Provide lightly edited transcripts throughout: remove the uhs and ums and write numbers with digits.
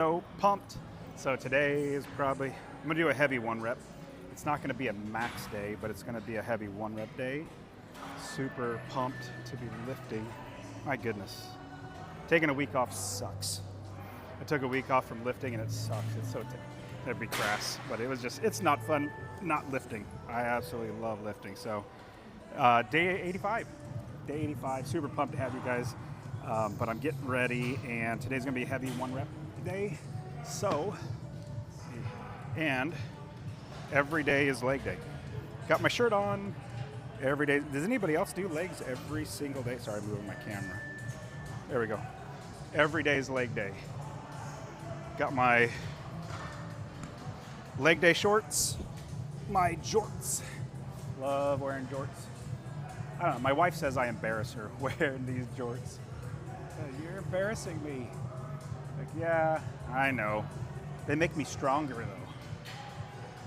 So pumped. So today is probably, I'm gonna do a heavy one rep. It's not gonna be a max day, but it's gonna be a heavy one rep day. Super pumped to be lifting. My goodness. Taking a week off sucks. I took a week off from lifting and it sucks. It'd be crass, but it's not fun not lifting. I absolutely love lifting. So day 85, super pumped to have you guys. But I'm getting ready and today's gonna be a heavy one rep day. So, and every day is leg day. Got my shirt on every day. Does anybody else do legs every single day? Sorry, I'm moving my camera. There we go. Every day is leg day. Got my leg day shorts, my jorts. Love wearing jorts. I don't know, my wife says I embarrass her wearing these jorts. You're embarrassing me. Like, yeah, I know. They make me stronger though.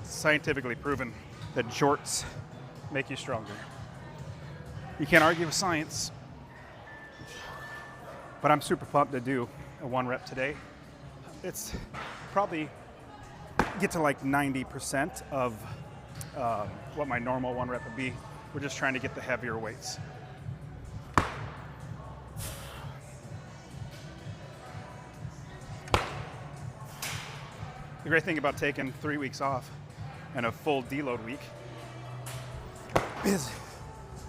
It's scientifically proven that jorts make you stronger. You can't argue with science. But I'm super pumped to do a one rep today. It's probably get to like 90% of what my normal one rep would be. We're just trying to get the heavier weights. The great thing about taking 3 weeks off and a full deload week is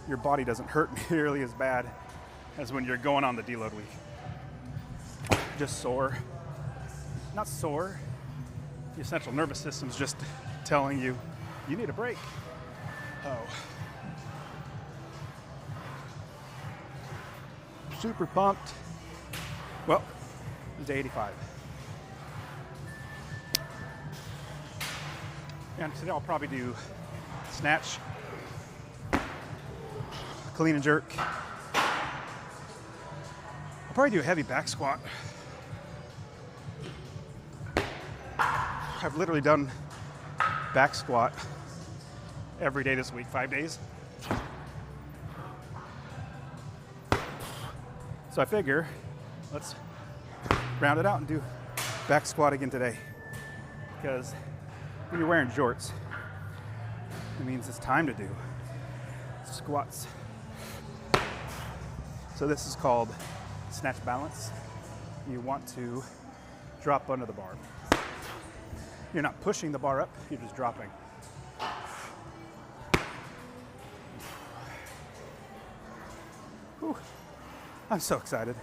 your body doesn't hurt nearly as bad as when you're going on the deload week. Just sore. Not sore. Your central nervous system's just telling you you need a break. Oh. Super pumped. Well, it's day 85. And today I'll probably do snatch, clean and jerk. I'll probably do a heavy back squat. I've literally done back squat every day this week, 5 days. So I figure, let's round it out and do back squat again today. Because when you're wearing jorts, it means it's time to do squats. So this is called snatch balance. You want to drop under the bar. You're not pushing the bar up, you're just dropping. Whew. I'm so excited.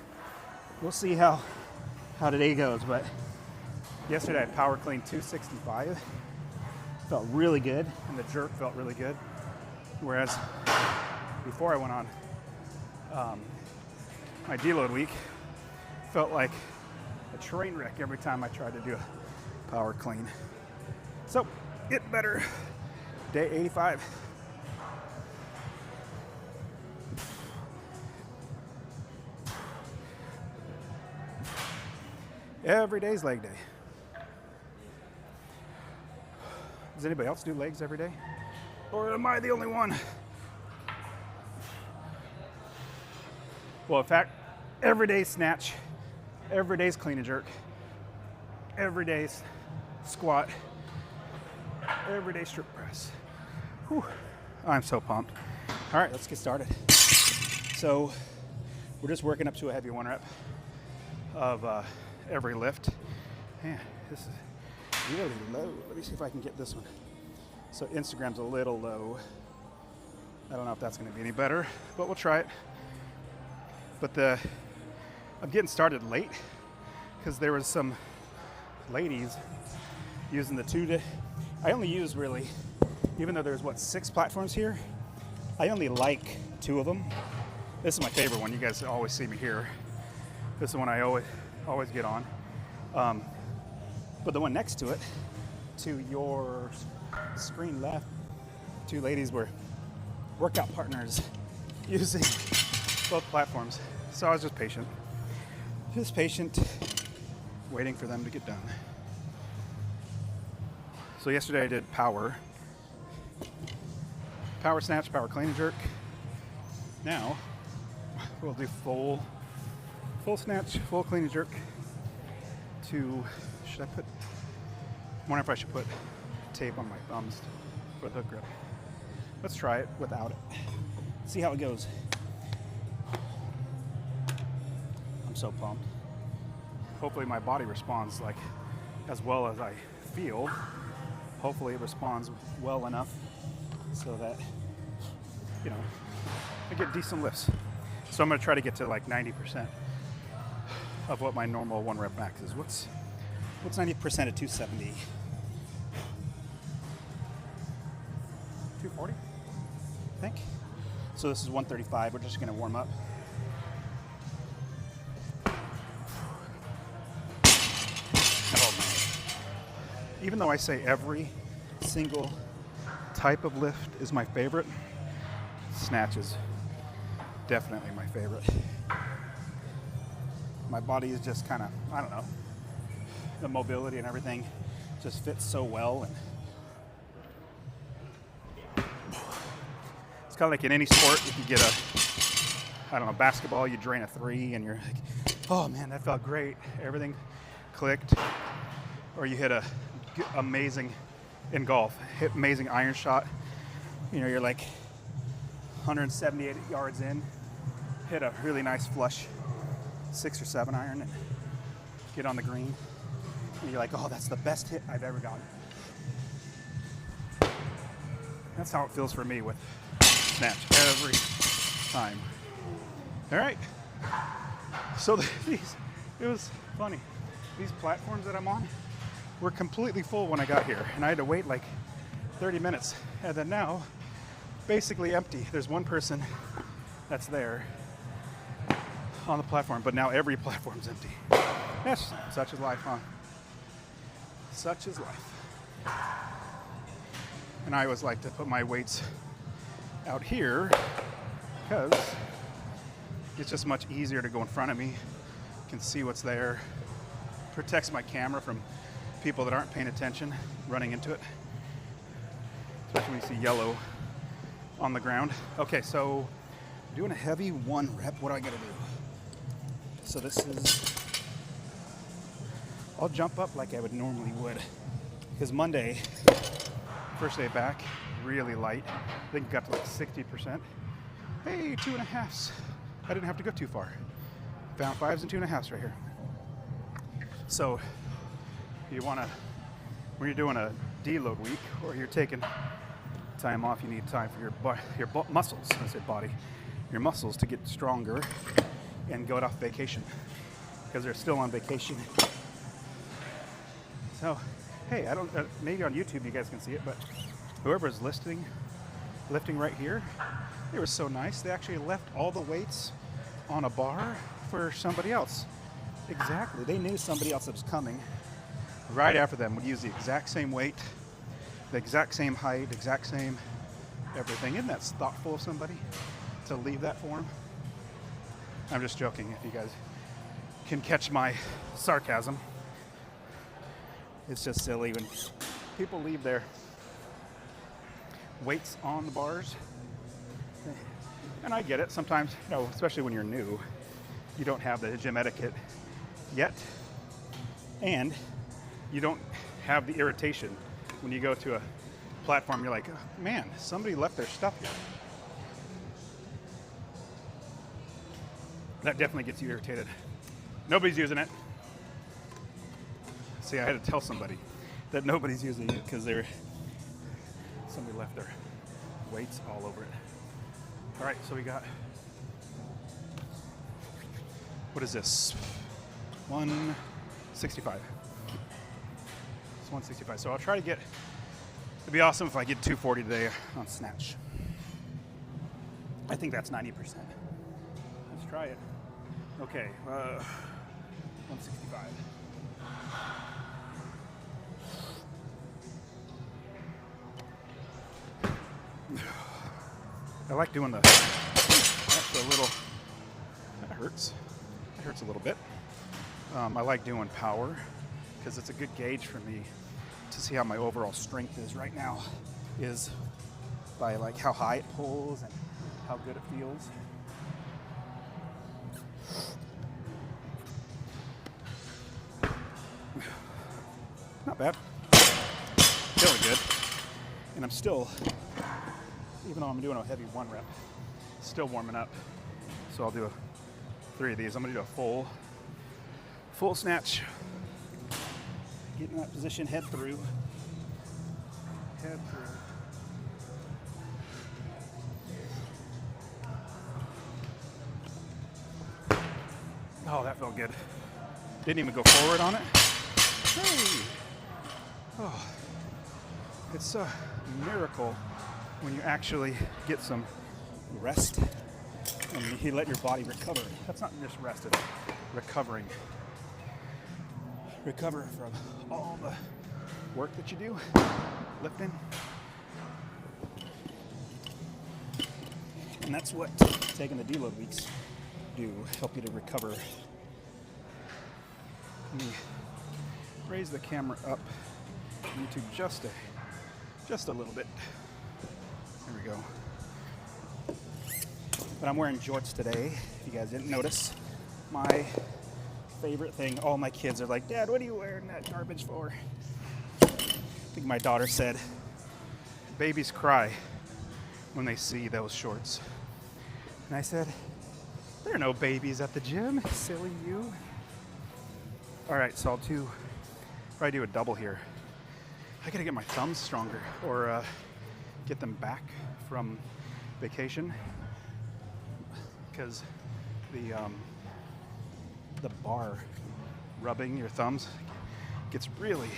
We'll see how today goes, but yesterday I power cleaned 265. Felt really good, and the jerk felt really good. Whereas before I went on my deload week, felt like a train wreck every time I tried to do a power clean. So, get better. Day 85. Every day's leg day. Does anybody else do legs every day? Or am I the only one? Well, in fact, every day's snatch, every day's clean and jerk, every day's squat, every day strip press. Whew. I'm so pumped. All right, let's get started. So we're just working up to a heavy one rep of every lift. Man, this is really low. Let me see if I can get this one. So Instagram's a little low. I don't know if that's gonna be any better, but we'll try it. But I'm getting started late because there was some ladies using I only use really, even though there's 6 platforms here, I only like 2 of them. This is my favorite one. You guys always see me here. This is the one I always get on. But the one next to it, to your screen left, 2 ladies were workout partners using both platforms. So I was just patient, waiting for them to get done. So yesterday I did power snatch, power clean and jerk. Now we'll do full snatch, full clean and jerk to Should I put, I wonder if I should put tape on my thumbs for the hook grip. Let's try it without it. See how it goes. I'm so pumped. Hopefully my body responds like as well as I feel. Hopefully it responds well enough so that, you know, I get decent lifts. So I'm gonna try to get to like 90% of what my normal 1 rep max is. What's 90% of 270? 240, I think. So this is 135. We're just gonna warm up. Oh man. Even though I say every single type of lift is my favorite, snatch is definitely my favorite. My body is just kind of, I don't know, the mobility and everything just fits so well. And it's kind of like in any sport, if you get a, I don't know, basketball, you drain a 3 and you're like, oh man, that felt great. Everything clicked. Or you hit a amazing, in golf, hit amazing iron shot. You know, you're like 178 yards in, hit a really nice flush 6 or 7 iron and get on the green. And you're like, oh, that's the best hit I've ever gotten. That's how it feels for me with snatch every time. All right. So these, it was funny. These platforms that I'm on were completely full when I got here, and I had to wait like 30 minutes. And then now, basically empty. There's one person that's there on the platform, but now every platform's empty. Yes, such is life, huh? Such is life. And I always like to put my weights out here because it's just much easier to go in front of me. Can see what's there. Protects my camera from people that aren't paying attention running into it. Especially when you see yellow on the ground. Okay, so doing a heavy 1 rep, what do I gotta do? So this is, I'll jump up like I would normally would. Because Monday, first day back, really light. I think it got to like 60%. Hey, 2.5s. I didn't have to go too far. Found 5s and 2.5s right here. So you wanna, when you're doing a deload week or you're taking time off, you need time for your muscles, I said body, your muscles to get stronger and go off vacation because they're still on vacation. So, hey, I don't, maybe on YouTube you guys can see it, but whoever's lifting right here, they were so nice. They actually left all the weights on a bar for somebody else. Exactly, they knew somebody else that was coming right after them would use the exact same weight, the exact same height, exact same everything. Isn't that thoughtful of somebody to leave that for them? I'm just joking if you guys can catch my sarcasm. It's just silly when people leave their weights on the bars. And I get it. Sometimes, you know, especially when you're new, you don't have the gym etiquette yet. And you don't have the irritation when you go to a platform. You're like, oh, man, somebody left their stuff here. That definitely gets you irritated. Nobody's using it. See, I had to tell somebody that nobody's using it because somebody left their weights all over it. All right, so we got, what is this? 165. It's 165. So I'll try to get, it'd be awesome if I get 240 today on snatch. I think that's 90%. Let's try it. Okay, 165. I like doing that's a little, that hurts. That hurts a little bit. I like doing power because it's a good gauge for me to see how my overall strength is right now, is by like how high it pulls and how good it feels. Not bad. Feeling good. And I'm still, even though I'm doing a heavy 1 rep, still warming up. So I'll do 3 of these. I'm gonna do a full snatch. Get in that position, head through. Head through. Oh, that felt good. Didn't even go forward on it. Hey! Oh, it's a miracle when you actually get some rest and you let your body recover. That's not just rest, it's recovering. Recover from all the work that you do, lifting. And that's what taking the deload weeks do, help you to recover. Let me raise the camera up into just a little bit. There we go. But I'm wearing jorts today, if you guys didn't notice. My favorite thing, all my kids are like, Dad, what are you wearing that garbage for? I think my daughter said, babies cry when they see those shorts. And I said, there are no babies at the gym, silly you. All right, so I'll probably do a double here. I gotta get my thumbs stronger or get them back from vacation because the bar rubbing your thumbs gets really,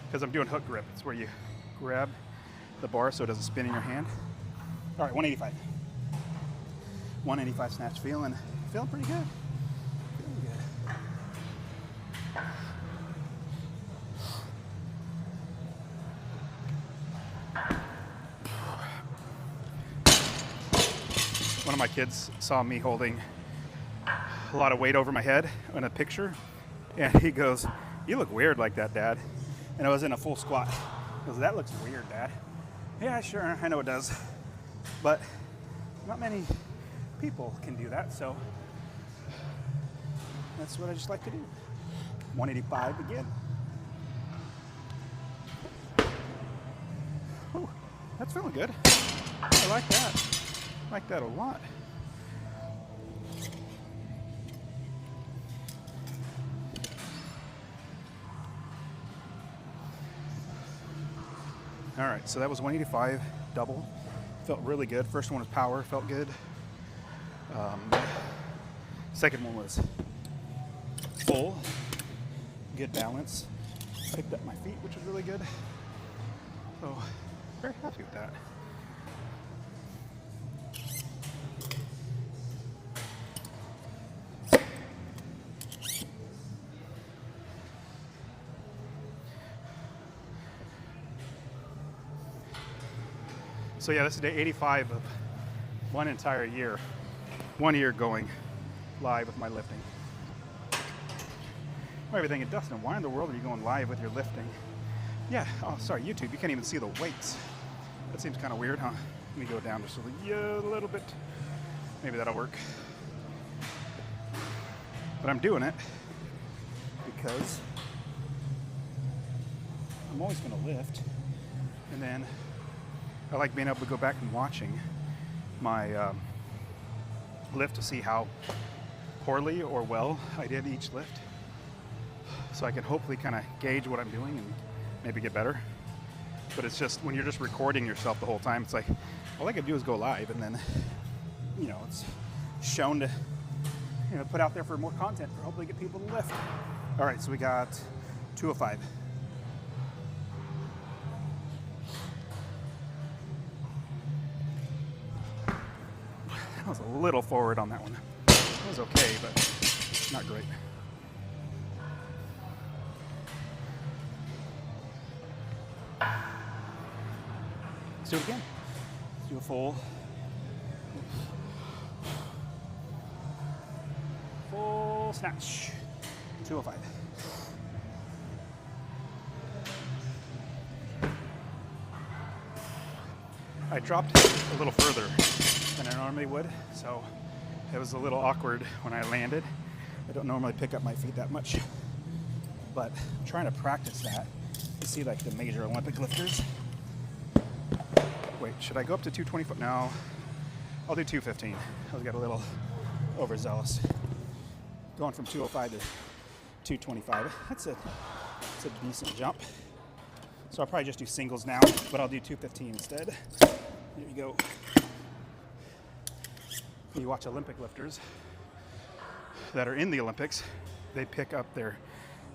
because I'm doing hook grip. It's where you grab the bar so it doesn't spin in your hand. All right, 185. 185 snatch, feeling pretty good. Feeling good. One of my kids saw me holding a lot of weight over my head in a picture, and he goes, "You look weird like that, Dad." And I was in a full squat. He goes, "That looks weird, Dad." Yeah, sure, I know it does, but not many people can do that, so that's what I just like to do. 185 again. Oh, that's feeling good. I like that. I like that a lot. All right, so that was 185 double. Felt really good. First one was power, felt good. Second one was full, good balance. Picked up my feet, which was really good. So, very happy with that. So yeah, this is day 85 of one entire year. 1 year going live with my lifting. You might be thinking, Dustin, why in the world are you going live with your lifting? Yeah, oh, sorry, YouTube, you can't even see the weights. That seems kind of weird, huh? Let me go down just a little bit. Maybe that'll work. But I'm doing it because I'm always going to lift, and then I like being able to go back and watching my lift to see how poorly or well I did each lift, so I can hopefully kind of gauge what I'm doing and maybe get better. But it's just when you're just recording yourself the whole time, it's like all I can do is go live, and then it's shown to put out there for more content for hopefully get people to lift. All right, so we got 205. I was a little forward on that one. It was okay, but not great. Let's do it again. Let's do a full snatch. 205. I dropped a little further than I normally would, so it was a little awkward when I landed. I don't normally pick up my feet that much. but I'm trying to practice that. You see like the major Olympic lifters. Wait, should I go up to 225? No, I'll do 215. I got a little overzealous. Going from 205 to 225. That's a decent jump. So I'll probably just do singles now, but I'll do 215 instead. Here you go. You watch Olympic lifters that are in the Olympics, they pick up their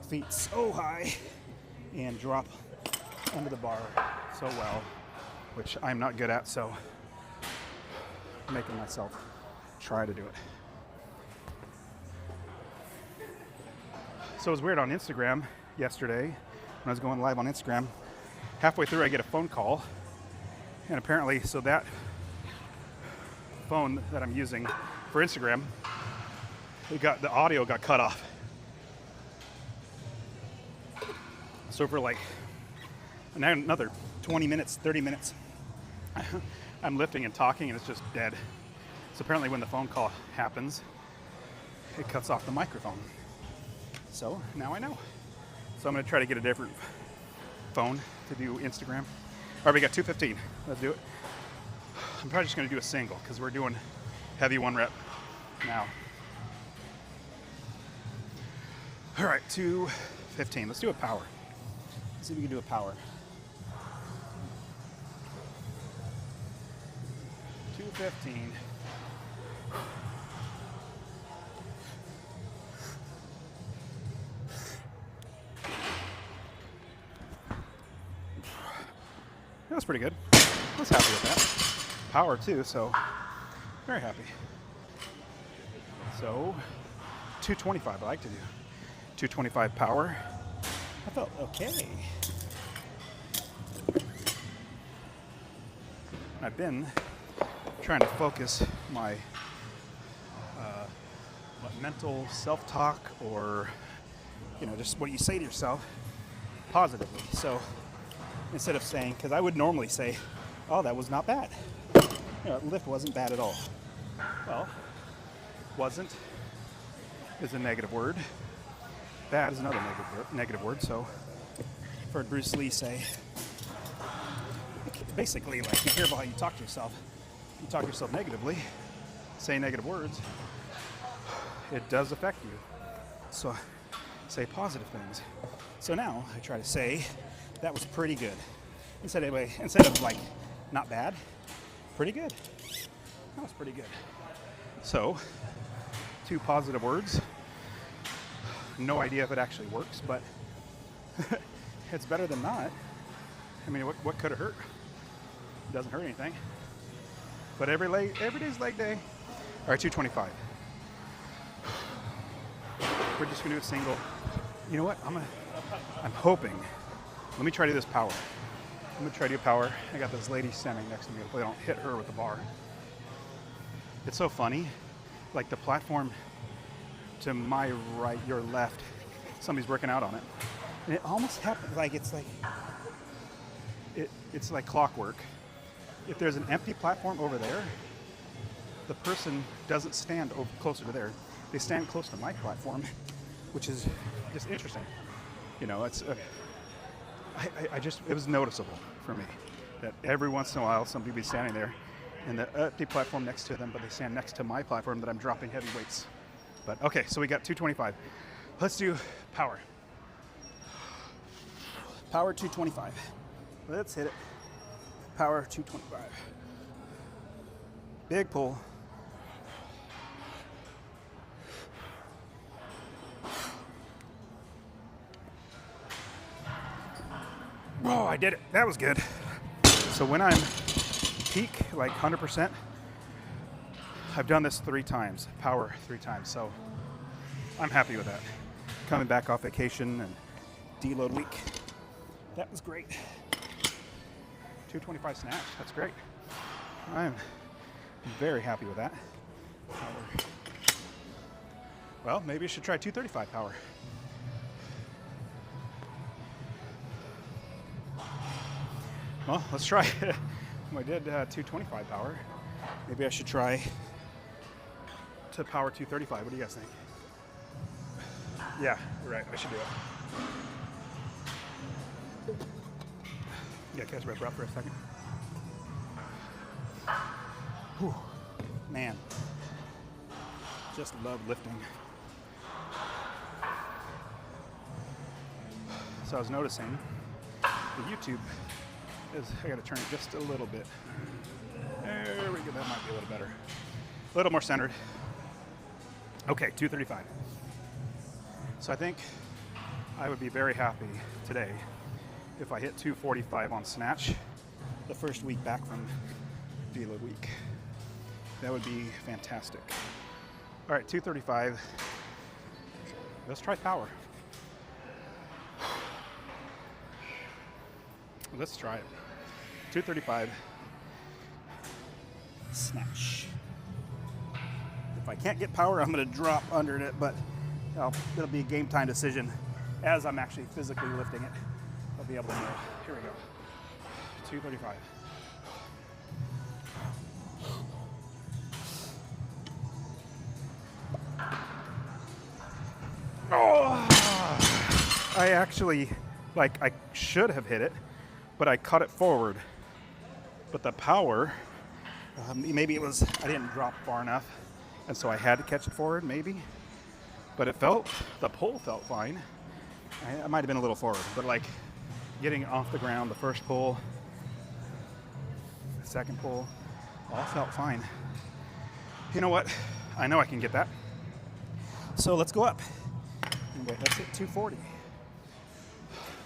feet so high and drop under the bar so well, which I'm not good at, so I'm making myself try to do it. So it was weird on Instagram yesterday when I was going live on Instagram. Halfway through, I get a phone call, and apparently, so that phone that I'm using for Instagram, the audio got cut off. So for like another 20 minutes, 30 minutes, I'm lifting and talking, and it's just dead. So apparently, when the phone call happens, it cuts off the microphone. So now I know. So I'm going to try to get a different phone to do Instagram. All right, we got 215. Let's do it. I'm probably just going to do a single because we're doing heavy 1 rep now. All right, 215. Let's do a power. Let's see if we can do a power. 215. That was pretty good. I was happy with that. Power too, so very happy. So 225 I like to do. 225 power. I felt okay. I've been trying to focus my mental self-talk, or just what you say to yourself positively. So instead of saying, because I would normally say, oh, that was not bad. Lift wasn't bad at all. Well, wasn't is a negative word. Bad is another negative word. So I've heard Bruce Lee say, basically, like, be careful how you talk to yourself. If you talk to yourself negatively, say negative words, it does affect you. So say positive things. So now I try to say, that was pretty good. Instead of like, not bad, pretty good. That was pretty good. So, 2 positive words. No idea if it actually works, but it's better than not. I mean, what could it hurt? It doesn't hurt anything. But every day's leg day. All right, 225. We're just gonna do a single. You know what? I'm hoping. Let me try to do this power. I'm gonna try to do power. I got this lady standing next to me. Hopefully I don't hit her with the bar. It's so funny. Like the platform to my right, your left, somebody's working out on it. And it almost happens like it's like clockwork. If there's an empty platform over there, the person doesn't stand closer to there. They stand close to my platform, which is just interesting. It's it was noticeable for me that every once in a while somebody would be standing there in the empty platform next to them, but they stand next to my platform that I'm dropping heavy weights. But okay, so we got 225. Let's do power. Power 225. Let's hit it. Power 225. Big pull. Oh, I did it. That was good. So when I'm peak, like 100%, I've done this 3 times, power 3 times. So I'm happy with that. Coming back off vacation and deload week. That was great. 225 snatch, that's great. I'm very happy with that. Power. Well, maybe I should try 235 power. Well, let's try it. I did 225 power. Maybe I should try to power 235. What do you guys think? Yeah, you're right. I should do it. Yeah, catch my breath for a second. Whew. Man, just love lifting. So I was noticing the YouTube is, I gotta turn it just a little bit. There we go, that might be a little better. A little more centered. Okay, 235. So I think I would be very happy today if I hit 245 on snatch the first week back from deload week. That would be fantastic. All right, 235. Let's try power. Let's try it. 235 snatch. If I can't get power, I'm going to drop under it, but it'll be a game time decision as I'm actually physically lifting it. I'll be able to know. Here we go. 235. Oh! I actually, I should have hit it, but I cut it forward. But the power, maybe it was, I didn't drop far enough, and so I had to catch it forward, maybe. But the pull felt fine. I might have been a little forward, but getting off the ground, the first pull, the second pull, all felt fine. You know what? I know I can get that. So let's go up. Wait, let's hit 240.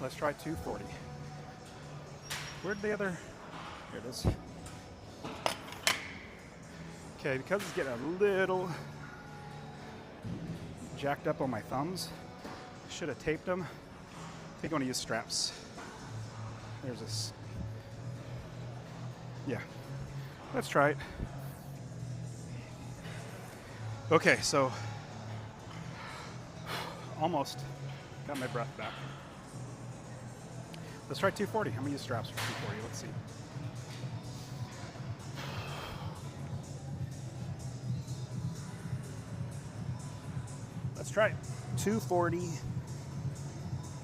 Let's try 240. Where'd the other, here it is. Okay, because it's getting a little jacked up on my thumbs, I should have taped them. I think I want to use straps. There's this. Yeah, let's try it. Okay, so almost got my breath back. Let's try 240. I'm gonna use straps for 240. Let's see. Let's try it. 240.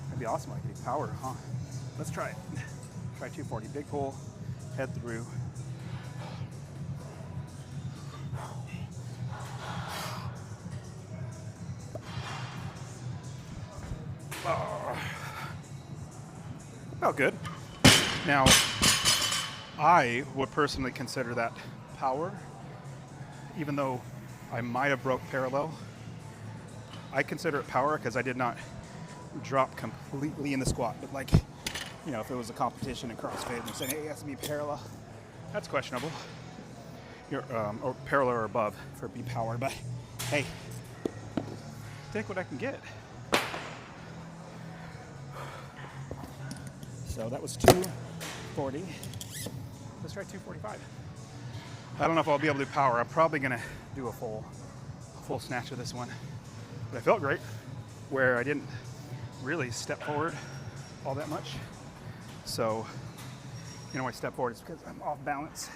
That'd be awesome. I could get power, huh? Let's try it. Try 240. Big pull, head through. Felt good. Now, I would personally consider that power, even though I might have broke parallel. I consider it power because I did not drop completely in the squat. But if it was a competition in CrossFit and saying, hey, it has to be parallel, that's questionable. Or parallel or above for be power. But hey, take what I can get. So that was 240. Let's try 245. I don't know if I'll be able to do power. I'm probably gonna do a full snatch of this one. But I felt great, where I didn't really step forward all that much. So, I step forward is because I'm off balance,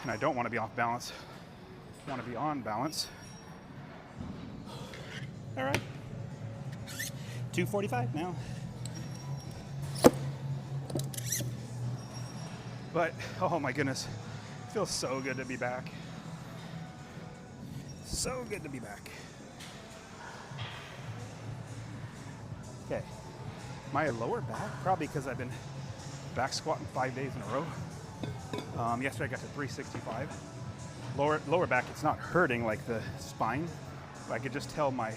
and I don't want to be off balance. I want to be on balance. All right, 245 now. But, oh my goodness, it feels so good to be back. So good to be back. Okay, my lower back, probably because I've been back squatting 5 days in a row. Yesterday I got to 365. Lower back, it's not hurting like the spine, but I could just tell my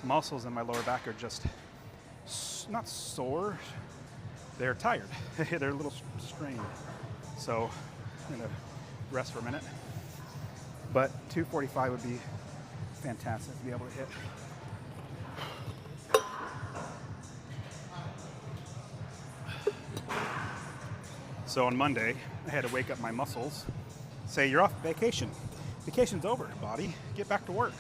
muscles in my lower back are just not sore. They're tired. They're a little strained. So I'm gonna rest for a minute. But 245 would be fantastic to be able to hit. So on Monday, I had to wake up my muscles, say, you're off vacation. Vacation's over, body. Get back to work.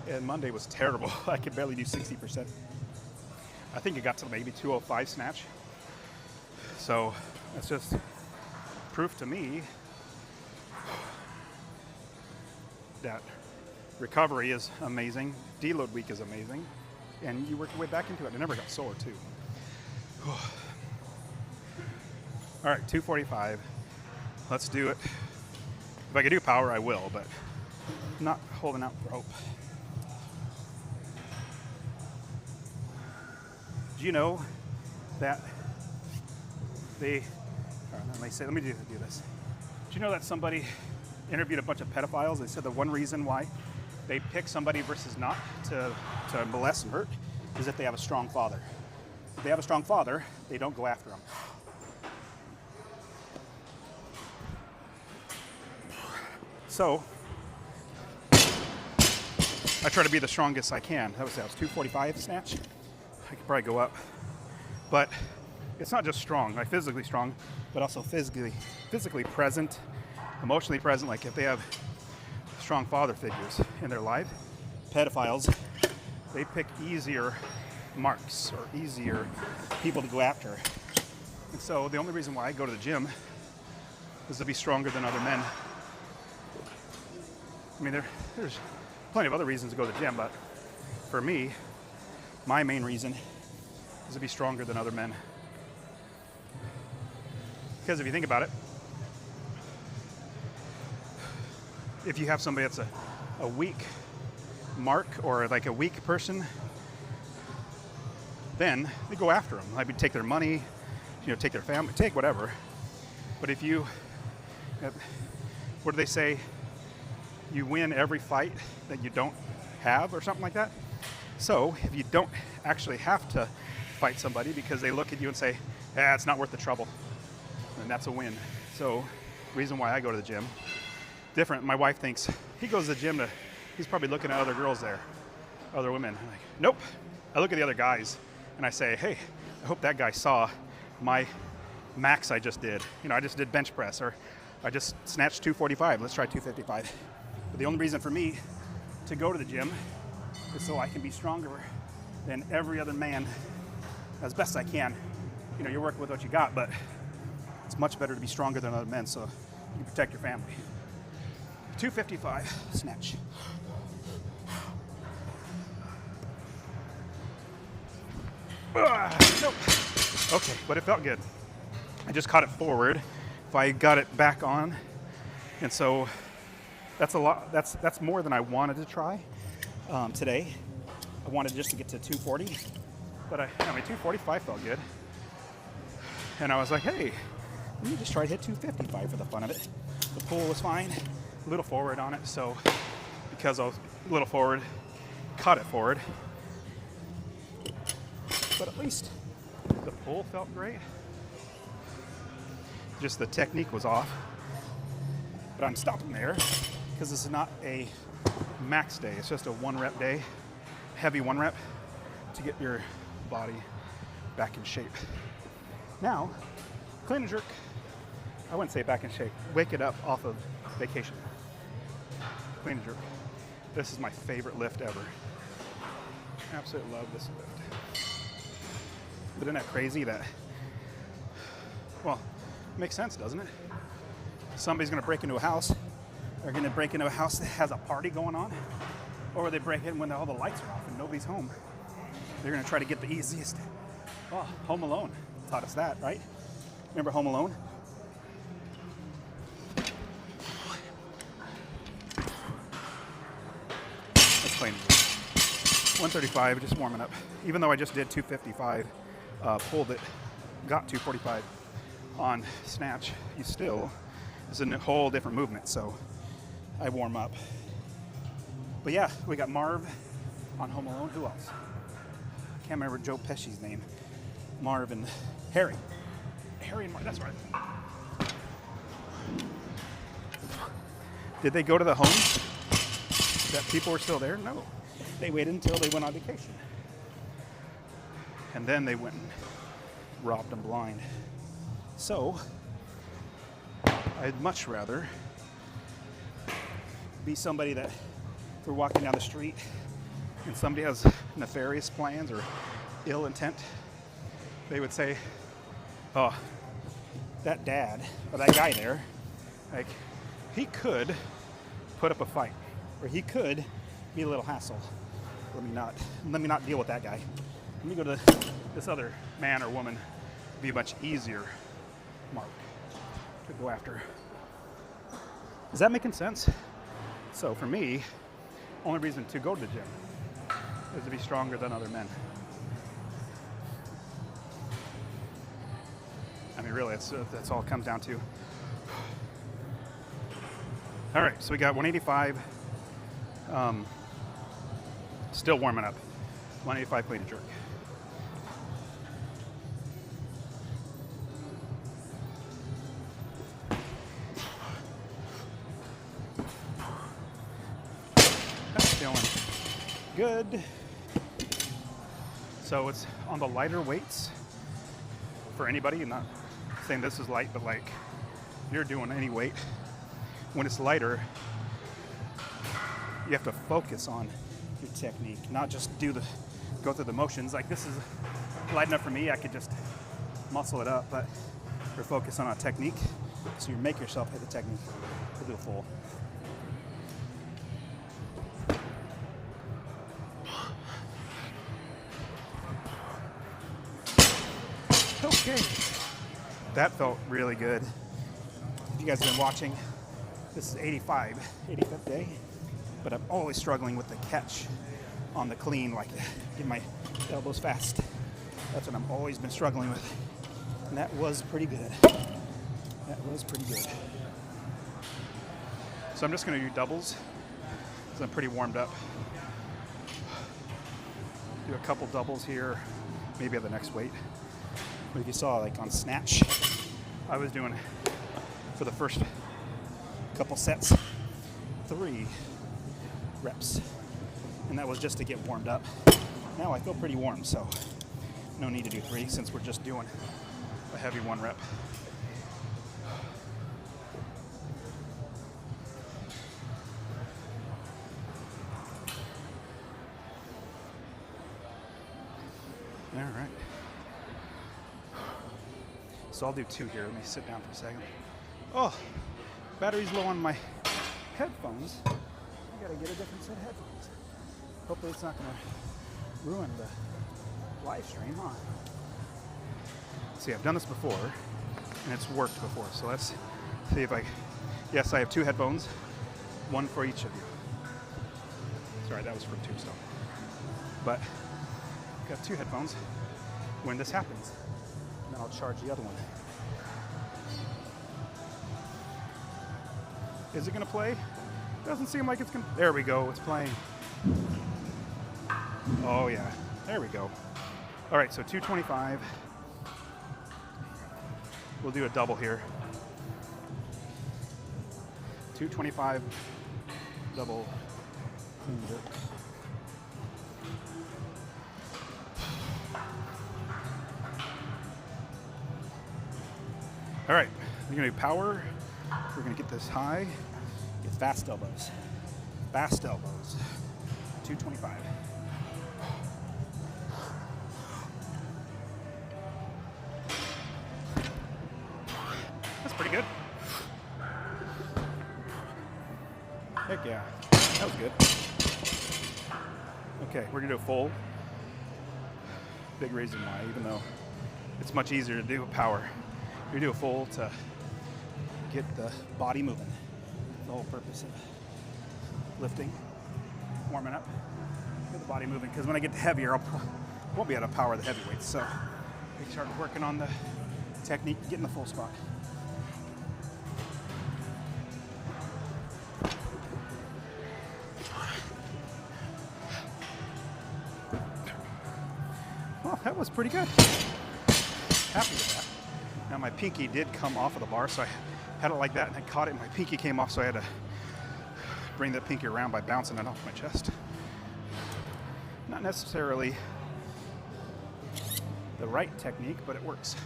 And Monday was terrible. I could barely do 60%. I think it got to maybe 205 snatch. So that's just proof to me that recovery is amazing. Deload week is amazing. and you work your way back into it. I never got sore too. All right, 245. Let's do it. If I could do power, I will, but I'm not holding out for hope. Do you know that let me do this. Do you know that somebody interviewed a bunch of pedophiles? They said the one reason why they pick somebody versus not to molest and hurt is if they have a strong father. If they have a strong father, they don't go after them. So I try to be the strongest I can. That was 245 snatch. I could probably go up, but it's not just strong, like physically strong, but also physically present, emotionally present. Like if they have strong father figures in their life, pedophiles, they pick easier marks or easier people to go after. And so the only reason why I go to the gym is to be stronger than other men. I mean, there's plenty of other reasons to go to the gym, but for me, my main reason is to be stronger than other men. Because if you think about it, if you have somebody that's a weak mark or like a weak person, then they go after them. Like, take their money, take their family, take whatever. But if you, what do they say? You win every fight that you don't have, or something like that. So if you don't actually have to fight somebody because they look at you and say, it's not worth the trouble, then that's a win. So reason why I go to the gym, different. My wife thinks he goes to the gym he's probably looking at other girls there, other women. I'm like, nope. I look at the other guys and I say, hey, I hope that guy saw my max I just did. I just did bench press, or I just snatched 245. Let's try 255. But the only reason for me to go to the gym is so I can be stronger than every other man as best I can. You work with what you got, but it's much better to be stronger than other men so you protect your family. 255 snatch. Nope. Okay, but it felt good. I just caught it forward. If I got it back on, and so that's a lot. That's more than I wanted to try today. I wanted just to get to 240, but 245 felt good. And I was like, hey, let me just try to hit 255 for the fun of it. The pull was fine, a little forward on it, so because I was a little forward, caught it forward. But at least the pull felt great. Just the technique was off. But I'm stopping there because this is not a max day. It's just a 1 rep day, heavy 1 rep to get your body back in shape. Now, clean and jerk. I wouldn't say back in shape. Wake it up off of vacation. Clean and jerk. This is my favorite lift ever. Absolutely love this lift. But isn't that crazy that, well, it makes sense, doesn't it? Somebody's gonna break into a house. They're gonna break into a house that has a party going on, or they break in when all the lights are off and nobody's home. They're gonna try to get the easiest. Oh, Home Alone taught us that, right? Remember Home Alone? Let's play 135, just warming up. Even though I just did 255, pulled it, got 245 on snatch, it's a whole different movement, so I warm up. But yeah, we got Marv on Home Alone. Who else? I can't remember Joe Pesci's name. Marv and Harry. Harry and Marv, that's right. Did they go to the homes that people were still there? No. They waited until they went on vacation. And then they went and robbed them blind. So, I'd much rather be somebody that, if we're walking down the street and somebody has nefarious plans or ill intent, they would say, oh, that dad, or that guy there, like, he could put up a fight, or he could be a little hassle, let me not deal with that guy. Let me go to this other man or woman. Be a much easier mark to go after. Is that making sense? So for me, only reason to go to the gym is to be stronger than other men. I mean, really, that's all it comes down to. All right, so we got 185. Still warming up. 185 clean and jerk. That's feeling good. So it's on the lighter weights for anybody. I'm not saying this is light, but like if you're doing any weight, when it's lighter, you have to focus on your technique, not just go through the motions. Like this is light enough for me, I could just muscle it up, but you're focused on a technique, so you make yourself hit the technique to do a full. Okay, that felt really good. If you guys have been watching, this is 85th day. But I'm always struggling with the catch on the clean, like get my elbows fast. That's what I've always been struggling with. And that was pretty good. That was pretty good. So I'm just gonna do doubles because I'm pretty warmed up. Do a couple doubles here, maybe at the next weight. But if you saw, like on snatch, I was doing for the first couple sets 3 reps, and that was just to get warmed up. Now I feel pretty warm, so no need to do 3 since we're just doing a heavy 1 rep. All right. So I'll do 2 here. Let me sit down for a second. Oh, battery's low on my headphones. I gotta get a different set of headphones. Hopefully it's not gonna ruin the live stream, huh? See, I've done this before, and it's worked before. So let's see if yes, I have 2 headphones, 1 for each of you. Sorry, that was from Tombstone. But I've got 2 headphones when this happens. And then I'll charge the other one. Is it gonna play? Doesn't seem like it's gonna. There we go, it's playing. Oh yeah, there we go. All right, so 225. We'll do a double here. 225 double clean jerk. All right, we're gonna do power. We're gonna get this high. Get fast elbows. Fast elbows. 225. That's pretty good. Heck yeah, that was good. Okay, we're gonna do a full. Big reason why, even though it's much easier to do a power, you do a full to get the body moving. The whole purpose of lifting, warming up, get the body moving. Because when I get heavier, I won't be able to power the heavy weights. So we start working on the technique, getting the full spot. Well, that was pretty good. Happy with that. Now my pinky did come off of the bar, so I had it like that and I caught it and my pinky came off, so I had to bring the pinky around by bouncing it off my chest. Not necessarily the right technique, but it works.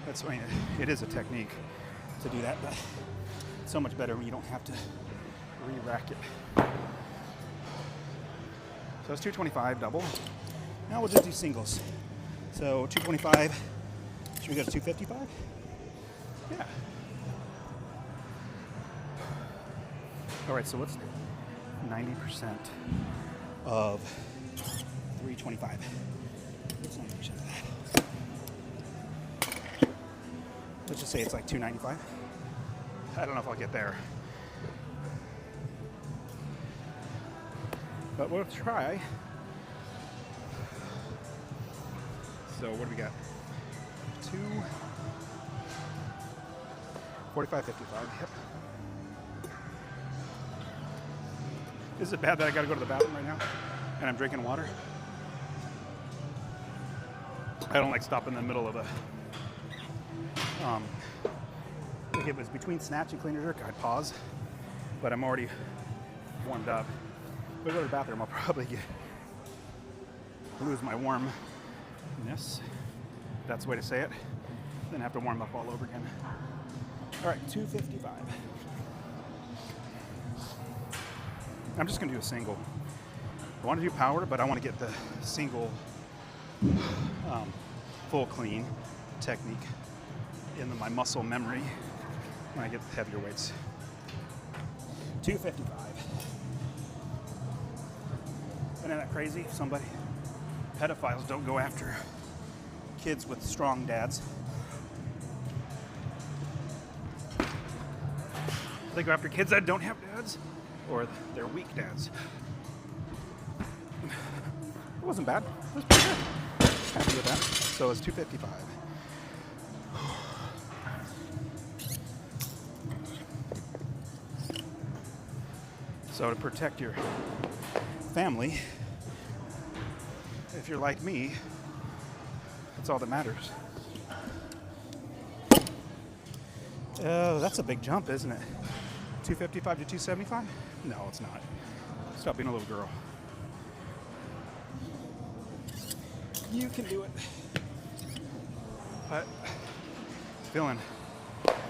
That's why it is a technique to do that, but it's so much better when you don't have to re-rack it. So it's 225 double. Now we'll just do singles. So 225, should we go to 255? Yeah. All right, so what's 90% of 325. It's 90% of that. Let's just say it's like 295. I don't know if I'll get there. But we'll try. So what do we got? 45.55. Yep. Is it bad that I got to go to the bathroom right now and I'm drinking water? I don't like stopping in the middle of a. If it was between snatch and clean and jerk, I'd pause, but I'm already warmed up. If I go to the bathroom, I'll probably lose my warmness. That's the way to say it. Then have to warm up all over again. All right, 255. I'm just gonna do a single. I want to do power, but I want to get the single full clean technique in my muscle memory when I get the heavier weights. 255. Isn't that crazy? Pedophiles don't go after kids with strong dads. They go after kids that don't have dads, or they're weak dads. It wasn't bad. It was pretty good. Happy with that. So it's 255. So to protect your family, if you're like me, that's all that matters. That's a big jump, isn't it? 255 to 275? No, it's not. Stop being a little girl. You can do it. But feeling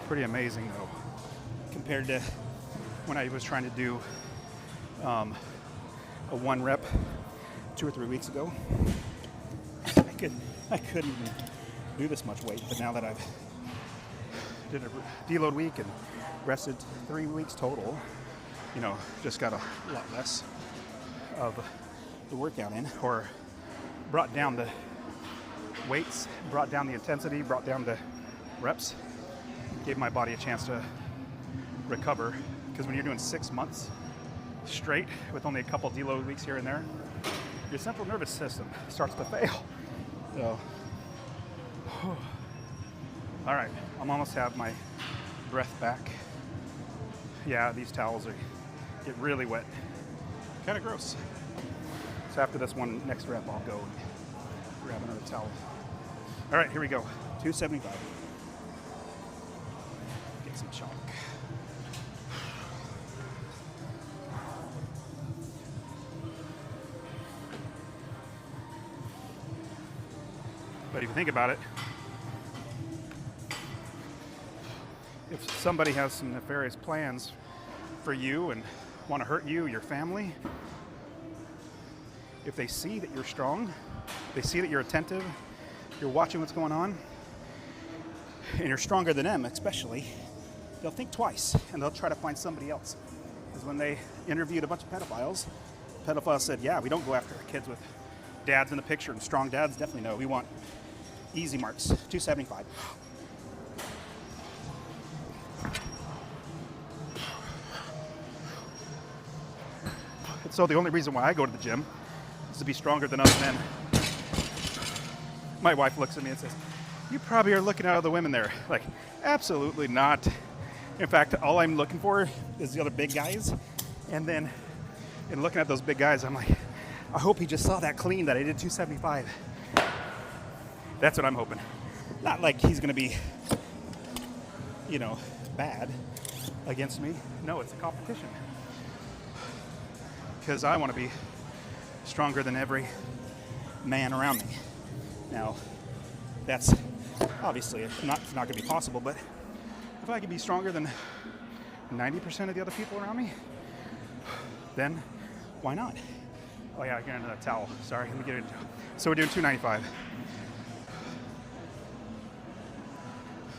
pretty amazing though, compared to when I was trying to do a 1 rep 2 or 3 weeks ago. I couldn't even do this much weight, but now that I've did a deload week and rested 3 weeks total, just got a lot less of the workout in, or brought down the weights, brought down the intensity, brought down the reps, gave my body a chance to recover. Because when you're doing 6 months straight with only a couple deload weeks here and there, your central nervous system starts to fail. So, all right, I'm almost have my breath back. Yeah, these towels get really wet. Kind of gross. So after this one next rep, I'll go and grab another towel. All right, here we go. 275. Get some chalk. But if you think about it, if somebody has some nefarious plans for you and want to hurt you, your family, if they see that you're strong, they see that you're attentive, you're watching what's going on, and you're stronger than them especially, they'll think twice and they'll try to find somebody else. Because when they interviewed a bunch of pedophiles said, yeah, we don't go after kids with dads in the picture, and strong dads definitely no. We want easy marks. 275. So the only reason why I go to the gym is to be stronger than other men. My wife looks at me and says, you probably are looking at other women there. Like, absolutely not. In fact, all I'm looking for is the other big guys. And then in looking at those big guys, I'm like, I hope he just saw that clean that I did 275. That's what I'm hoping. Not like he's going to be, bad against me. No, it's a competition. Because I want to be stronger than every man around me. Now, that's obviously not going to be possible, but if I can be stronger than 90% of the other people around me, then why not? Oh yeah, I got another towel. Sorry, let me get it. So we're doing 295.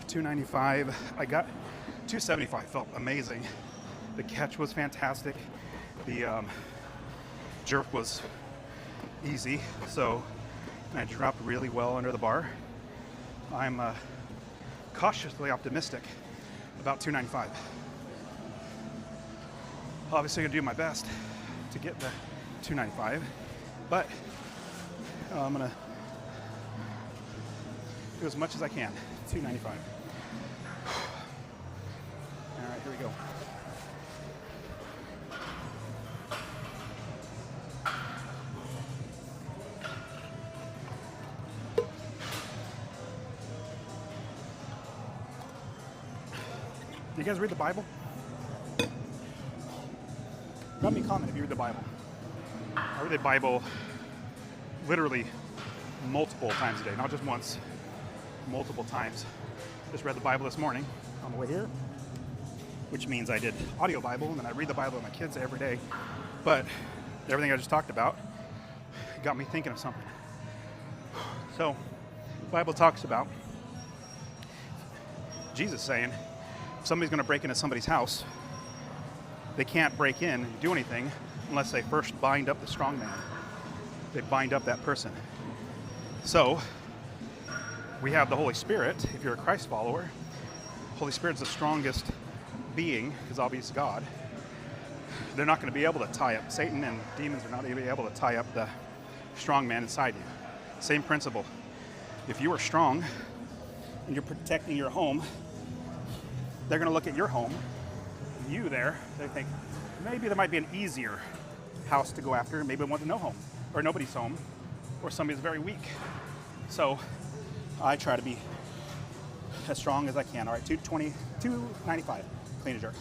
295. I got 275. Felt amazing. The catch was fantastic. The jerk was easy. So I dropped really well under the bar. I'm cautiously optimistic about 295. Obviously gonna do my best to get the 295, but I'm gonna do as much as I can. 295. All right, here we go. Do you guys read the Bible? Drop me a comment if you read the Bible. I read the Bible literally multiple times a day, not just once, multiple times. Just read the Bible this morning on the way here, which means I did audio Bible, and then I read the Bible with my kids every day. But everything I just talked about got me thinking of something. So, the Bible talks about Jesus saying, if somebody's going to break into somebody's house, they can't break in and do anything unless they first bind up the strong man. They bind up that person. So, we have the Holy Spirit. If you're a Christ follower, Holy Spirit's the strongest being, because obviously God. They're not going to be able to tie up, Satan and demons are not going to be able to tie up the strong man inside you. Same principle. If you are strong and you're protecting your home, they're going to look at your home, you there, they think, maybe there might be an easier house to go after, maybe they want no home, or nobody's home, or somebody's very weak. So I try to be as strong as I can. All right, 295, clean and jerk.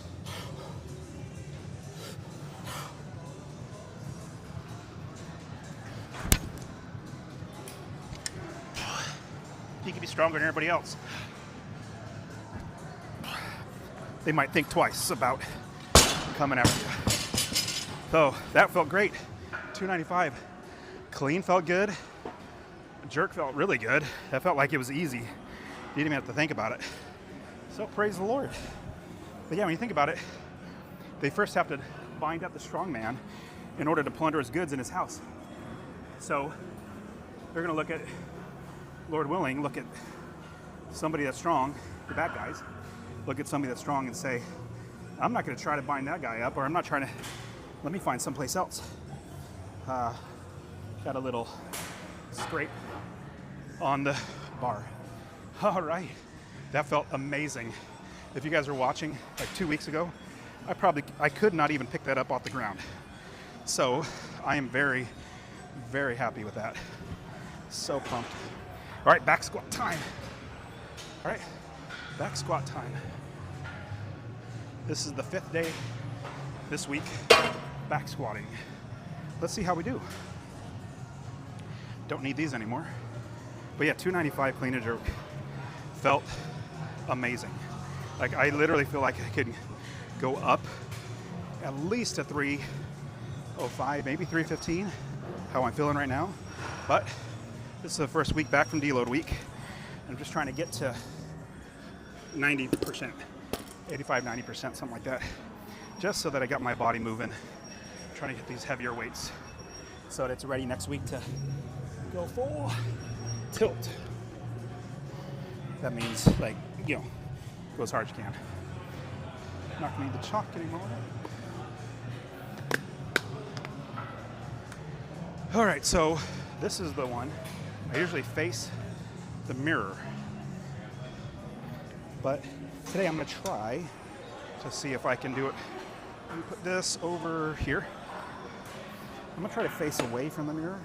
You can be stronger than everybody else. They might think twice about coming after you. So that felt great. 295. Clean felt good. Jerk felt really good. That felt like it was easy. You didn't even have to think about it. So praise the Lord. But yeah, when you think about it, they first have to bind up the strong man in order to plunder his goods in his house. So they're going to look at, Lord willing, look at somebody that's strong, the bad guys, look at somebody that's strong and say, I'm not going to try to bind that guy up, or I'm not trying to, let me find someplace else. Got a little scrape on the bar. All right, that felt amazing. If you guys were watching like 2 weeks ago, I could not even pick that up off the ground. So I am very, very happy with that. So pumped. All right, back squat time. All right, back squat time. This is the 5th day this week, back squatting. Let's see how we do. Don't need these anymore. But yeah, 295 clean and jerk felt amazing. Like I literally feel like I could go up at least a 305, maybe 315, how I'm feeling right now. But this is the first week back from deload week. I'm just trying to get to 90%, 85, 90%, something like that. Just so that I got my body moving. I'm trying to get these heavier weights so that it's ready next week to go full tilt. That means, like, go as hard as you can. Not gonna need the chalk anymore. All right, so this is the one. I usually face the mirror, but today I'm gonna try to see if I can do it. Let me put this over here. I'm gonna try to face away from the mirror.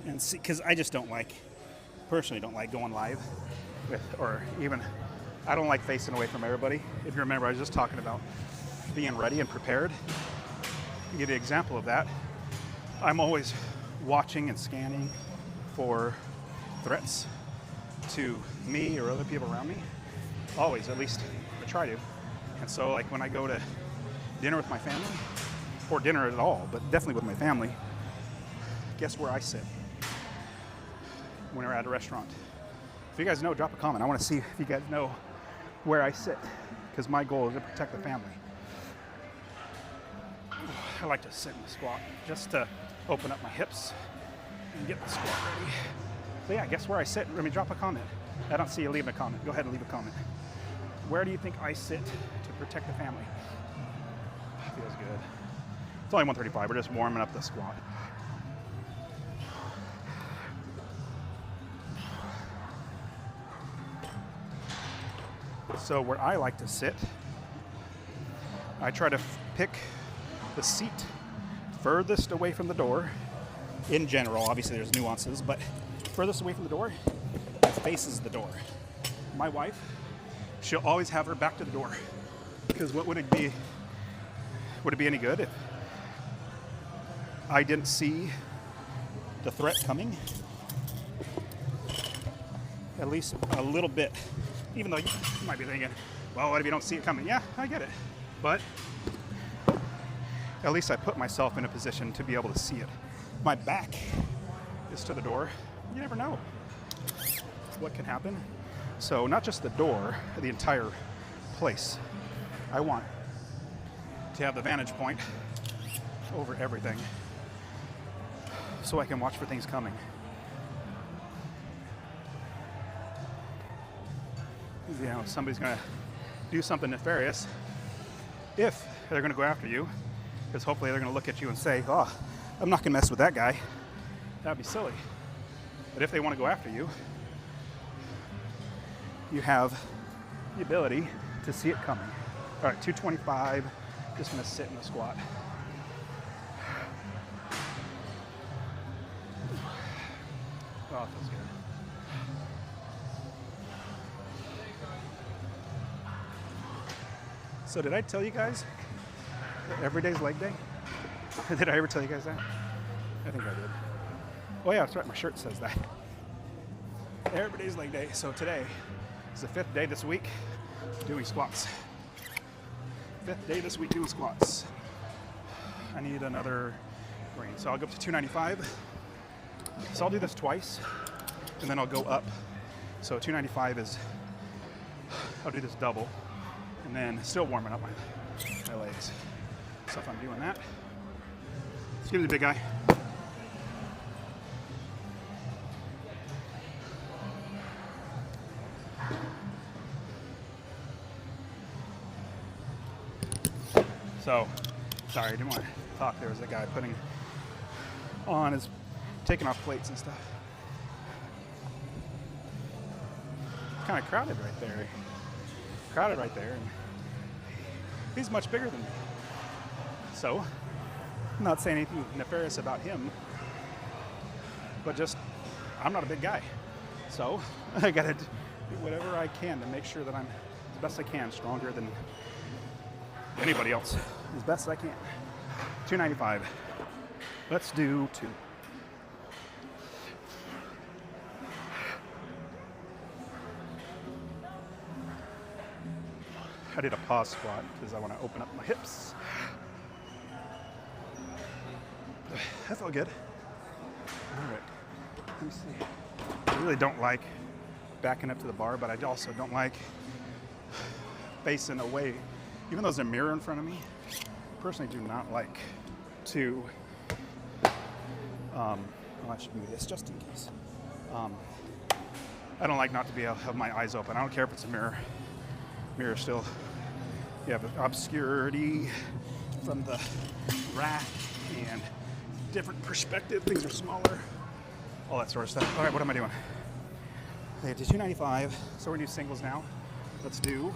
And see, because I just personally don't like going live with, or even, I don't like facing away from everybody. If you remember, I was just talking about being ready and prepared. To give you an example of that, I'm always watching and scanning for threats to me or other people around me. Always, at least I try to. And so like when I go to dinner with my family, or dinner at all, but definitely with my family, guess where I sit when we're at a restaurant? If you guys know, drop a comment. I want to see if you guys know where I sit, because my goal is to protect the family. I like to sit in the squat just to open up my hips and get the squat ready. So yeah, guess where I sit? Let me drop a comment. I don't see you leaving a comment. Go ahead and leave a comment. Where do you think I sit to protect the family? Feels good. It's only 135. We're just warming up the squat. So where I like to sit, I try to pick the seat furthest away from the door. In general, obviously there's nuances, but furthest away from the door that faces the door. My wife, she'll always have her back to the door, because what would it be? Would it be any good if I didn't see the threat coming? At least a little bit. Even though you might be thinking, well, what if you don't see it coming? Yeah, I get it. But at least I put myself in a position to be able to see it. My back is to the door. You never know what can happen. So not just the door, the entire place. I want to have the vantage point over everything so I can watch for things coming. You know, somebody's going to do something nefarious, if they're going to go after you, because hopefully they're going to look at you and say, oh, I'm not going to mess with that guy. That'd be silly. But if they want to go after you, you have the ability to see it coming. All right, 225, just going to sit in the squat. Oh, it feels good. So did I tell you guys that every day's leg day? Did I ever tell you guys that? I think I did. Oh yeah, that's right, my shirt says that. Every day's leg day. So today is the 5th day this week doing squats. 5th day this week doing squats. I need another range. So I'll go up to 295. So I'll do this twice and then I'll go up. So 295 is, I'll do this double. And then still warming up my legs. So if I'm doing that, excuse me, big guy. So, sorry, I didn't want to talk. There was a guy putting on his, taking off plates and stuff. Kind of crowded right there. And he's much bigger than me. So, I'm not saying anything nefarious about him, but just, I'm not a big guy. So, I gotta do whatever I can to make sure that I'm, as best I can, stronger than anybody else, as best I can. 295. Let's do 2. I did a pause squat because I want to open up my hips. That felt good. All right, let me see. I really don't like backing up to the bar, but I also don't like facing away. Even though there's a mirror in front of me, I personally do not like to, I should move this just in case. I don't like not to be able to have my eyes open. I don't care if it's a mirror. Mirror still, you have obscurity from the rack and different perspective. Things are smaller, all that sort of stuff. All right, what am I doing? Okay, to 295. So we're gonna do singles now. Let's do,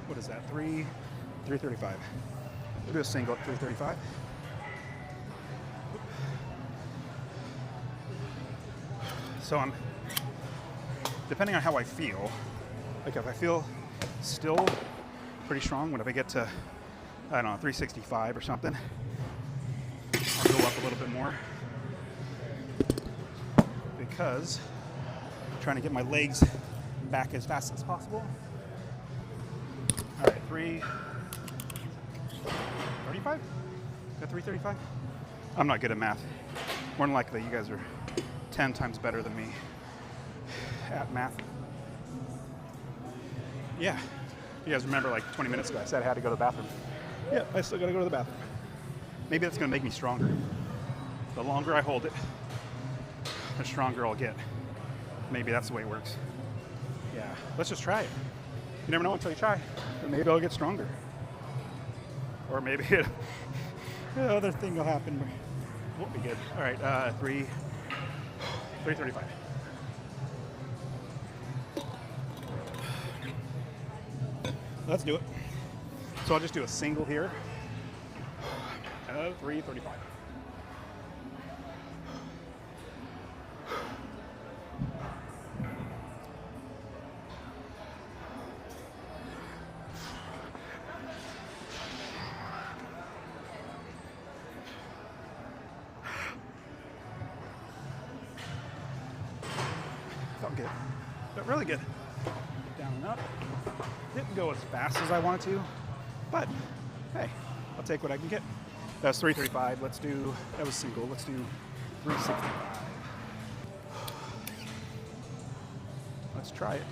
what is that? 335. We'll do a single at 335. So I'm, depending on how I feel, like if I feel still pretty strong, when if I get to, I don't know, 365 or something, I'll go up a little bit more, because I'm trying to get my legs back as fast as possible. All right, 335? Is that 335? I'm not good at math. More than likely, you guys are 10 times better than me at math. Yeah, you guys remember like 20 minutes ago I said I had to go to the bathroom. Yeah, I still gotta go to the bathroom. Maybe that's gonna make me stronger. The longer I hold it, the stronger I'll get. Maybe that's the way it works. Yeah, let's just try it. You never know until you try. But maybe I'll get stronger. Or maybe the other thing will happen. Won't be good. All right, 335. Let's do it. So I'll just do a single here. 335. Felt good. Felt really good. Down and up. Didn't go as fast as I wanted to, but hey, I'll take what I can get. That was 335. Let's do, that was single. Let's do 365. Let's try it.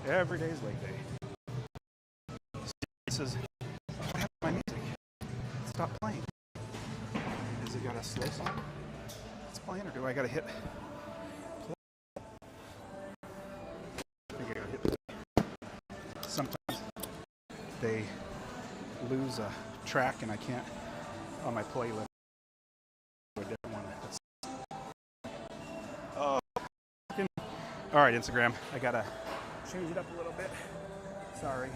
Every day's leg day. He says, what happened to my music? Stop playing. Has it got a slow song? It's playing, or do I gotta hit play? I think I gotta hit play. Sometimes they lose a track and I can't on my playlist. A different one. All right, Instagram. I gotta change it up a little bit. Sorry.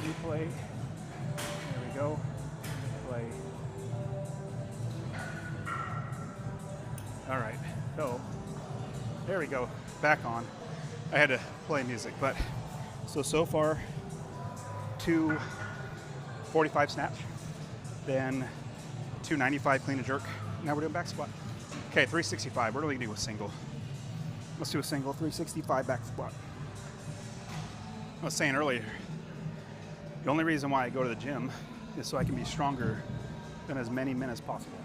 Replay. There we go. Play. All right. So there we go. Back on. I had to play music, but so far 245 snatch, then 295 clean and jerk. Now we're doing back squat. Okay, 365. What do we do with single? Let's do a single 365 back squat. I was saying earlier, the only reason why I go to the gym is so I can be stronger than as many men as possible.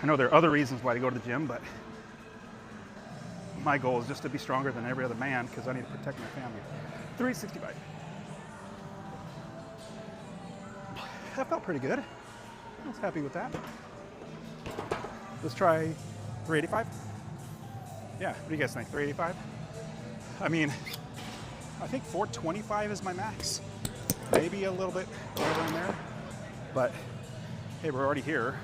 I know there are other reasons why to go to the gym, but my goal is just to be stronger than every other man because I need to protect my family. 365. That felt pretty good. I was happy with that. Let's try 385. Yeah, what do you guys think? 385? I mean, I think 425 is my max. Maybe a little bit over in there. But hey, we're already here.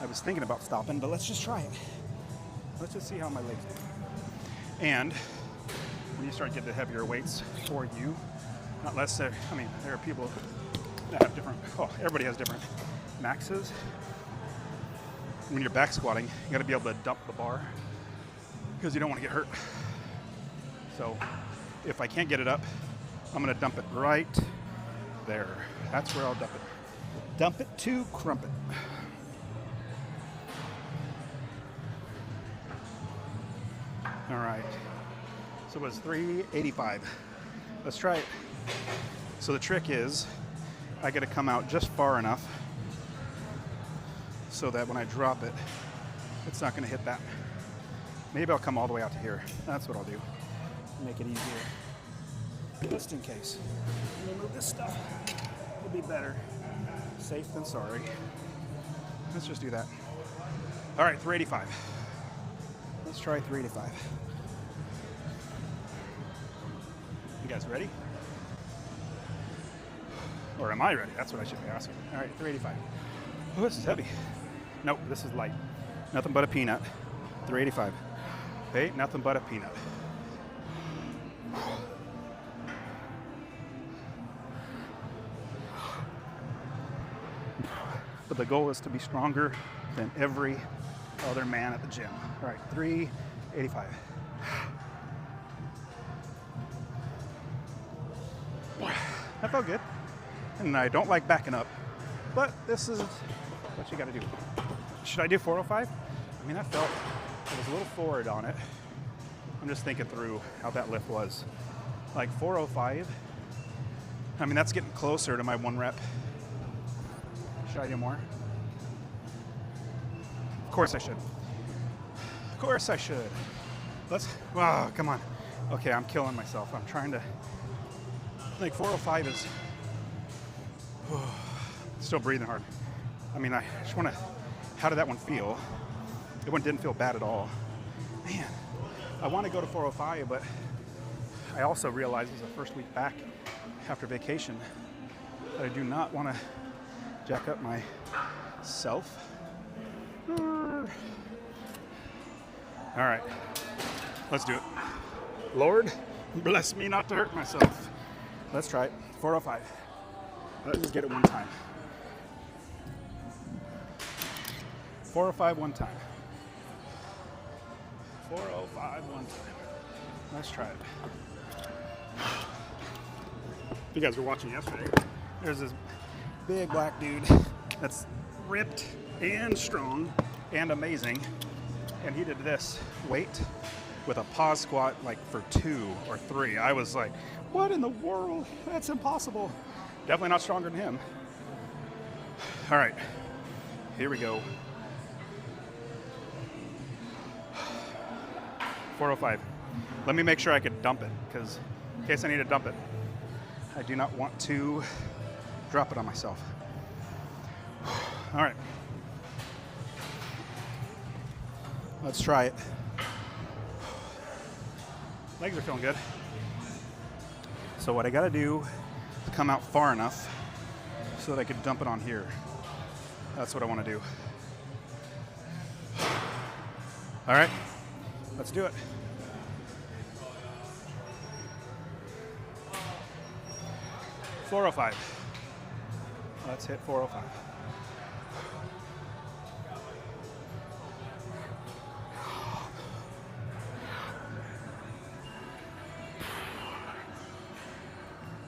I was thinking about stopping, but let's just try it. Let's just see how my legs do. And when you start getting to heavier weights for you, not less, there are people that have different, everybody has different maxes. When you're back squatting, you gotta be able to dump the bar because you don't want to get hurt. So if I can't get it up, I'm gonna dump it right there. That's where I'll dump it. Dump it to crump it. All right, so it was 385. Let's try it. So the trick is, I gotta come out just far enough so that when I drop it, it's not gonna hit that. Maybe I'll come all the way out to here. That's what I'll do. Make it easier. Just in case. Remove this stuff. It'll be better. Safe than sorry. Let's just do that. All right, 385. Let's try 385. You guys ready? Or am I ready? That's what I should be asking. All right, 385. Oh, this is heavy. Nope, this is light. Nothing but a peanut. 385. Hey, nothing but a peanut. But the goal is to be stronger than every other man at the gym. All right, 385. That felt good. And I don't like backing up, but this is what you gotta do. Should I do 405? I mean, I was a little forward on it. I'm just thinking through how that lift was. Like 405, I mean, that's getting closer to my 1 rep. Should I do more? Of course I should. Of course I should. Let's, oh, come on. Okay, I'm killing myself. I'm trying to, like 405 is, still breathing hard. I mean, I just want to, how did that one feel? It one didn't feel bad at all. Man, I want to go to 405, but I also realized it's the first week back after vacation that I do not want to jack up myself. All right, let's do it. Lord, bless me not to hurt myself. Let's try it. 405. Let's just get it one time. 405 one time. 405 one time. Let's try it. If you guys were watching yesterday, there's this big black dude that's ripped and strong and amazing, and he did this weight with a pause squat like for 2 or 3. I was like, what in the world? That's impossible. Definitely not stronger than him. All right, here we go. 405. Let me make sure I can dump it, because in case I need to dump it, I do not want to drop it on myself. All right. Let's try it. Legs are feeling good. So what I gotta do is come out far enough so that I could dump it on here. That's what I wanna do. All right, let's do it. $405. Let's hit 405.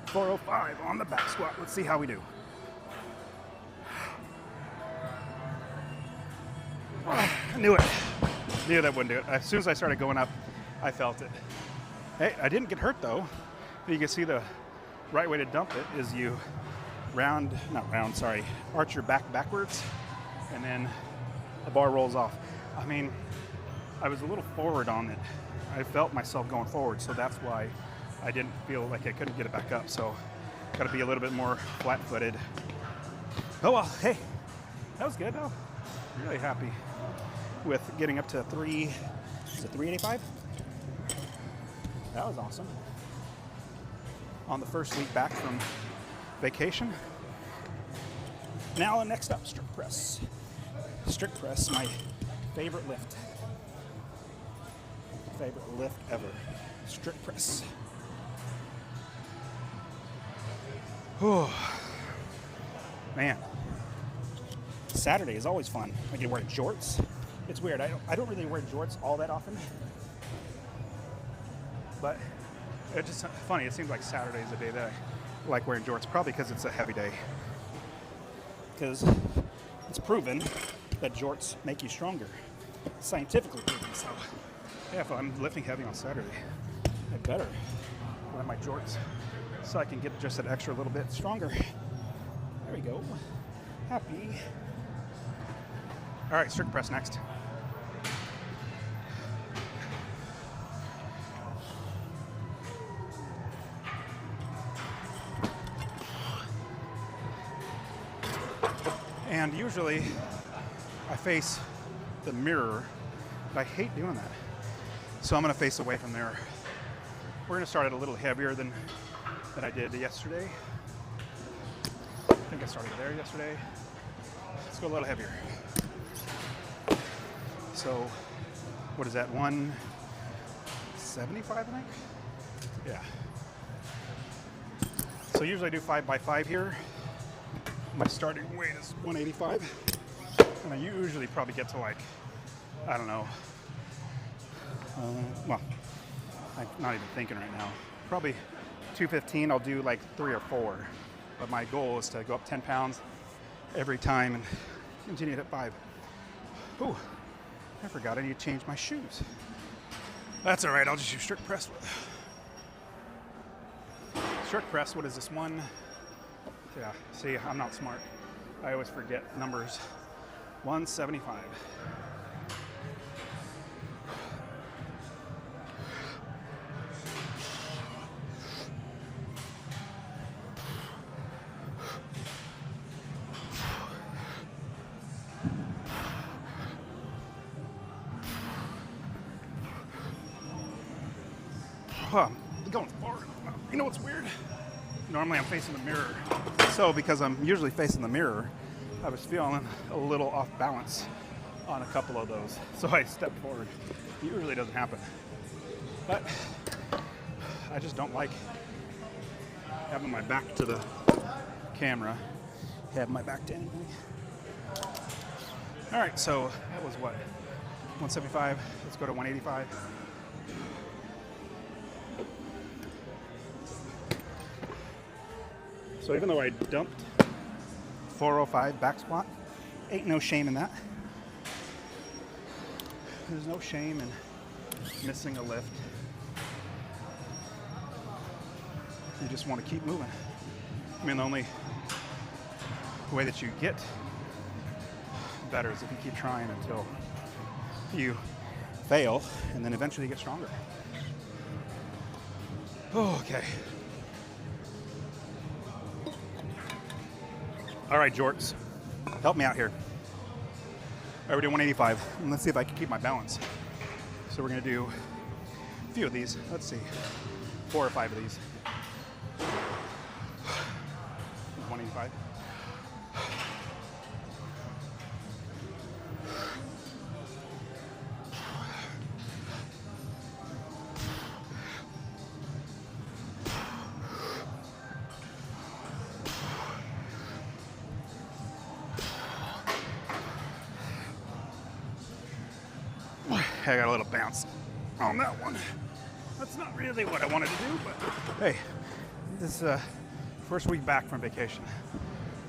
$405 on the back squat. Let's see how we do. I knew it. Knew that wouldn't do it. As soon as I started going up, I felt it. Hey, I didn't get hurt though. You can see the right way to dump it is you arch your back backwards, and then the bar rolls off. I mean, I was a little forward on it. I felt myself going forward, so that's why I didn't feel like I couldn't get it back up. So got to be a little bit more flat-footed. Oh well, hey, that was good though. Really happy with getting up to 385? That was awesome. On the first week back from vacation. Now next up, strict press. Strict press, my favorite lift. Favorite lift ever. Strict press. Oh, man. Saturday is always fun. I get to wear jorts. It's weird. I don't really wear jorts all that often. But it's just funny. It seems like Saturday is the day that I like wearing jorts, probably because it's a heavy day. Because it's proven that jorts make you stronger. Scientifically proven. So, yeah, if I'm lifting heavy on Saturday, I better wear my jorts so I can get just that extra little bit stronger. There we go. Happy. All right, strict press next. And usually I face the mirror, but I hate doing that. So I'm gonna face away from there. We're gonna start it a little heavier than I did yesterday. I think I started there yesterday. Let's go a little heavier. So, what is that, 175, I think? Yeah. So usually I do 5x5 here. My starting weight is 185. And I usually probably get to like, I don't know. Well, I'm not even thinking right now. Probably 215, I'll do like 3 or 4. But my goal is to go up 10 pounds every time and continue to hit 5. Ooh, I forgot I need to change my shoes. That's all right, I'll just use strict press. Strict press, what is this one? Yeah, see, I'm not smart. I always forget numbers. 175. I'm going forward. You know what's weird? Normally I'm facing the mirror. So because I'm usually facing the mirror, I was feeling a little off balance on a couple of those. So I stepped forward. It usually doesn't happen. But I just don't like having my back to the camera, have my back to anything. All right, so that was what? 175, let's go to 185. So even though I dumped 405 back squat, ain't no shame in that. There's no shame in missing a lift. You just want to keep moving. I mean, the only way that you get better is if you keep trying until you fail, and then eventually you get stronger. Oh, okay. All right, jorts, help me out here. All right, we're doing 185, and let's see if I can keep my balance. So we're gonna do a few of these. Let's see, 4 or 5 of these. 185. I got a little bounce on that one. That's not really what I wanted to do, but hey, this first week back from vacation.